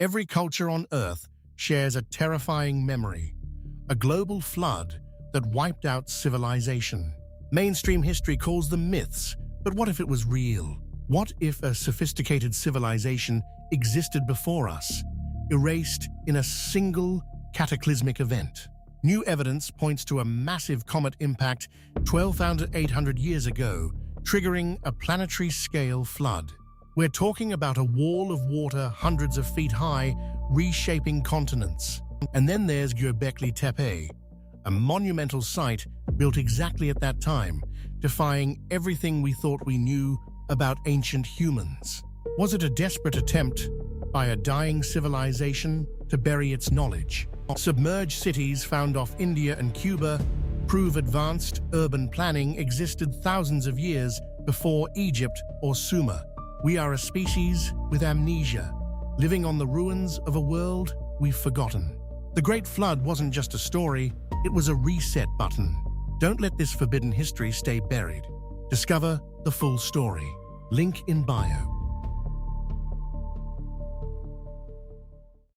Every culture on Earth shares a terrifying memory, a global flood that wiped out civilization. Mainstream history calls them myths, but what if it was real? What if a sophisticated civilization existed before us, erased in a single cataclysmic event? New evidence points to a massive comet impact 12,800 years ago, triggering a planetary-scale flood. We're talking about a wall of water hundreds of feet high, reshaping continents. And then there's Göbekli Tepe, a monumental site built exactly at that time, defying everything we thought we knew about ancient humans. Was it a desperate attempt by a dying civilization to bury its knowledge? Submerged cities found off India and Cuba prove advanced urban planning existed thousands of years before Egypt or Sumer. We are a species with amnesia, living on the ruins of a world we've forgotten. The Great Flood wasn't just a story, it was a reset button. Don't let this forbidden history stay buried. Discover the full story. Link in bio.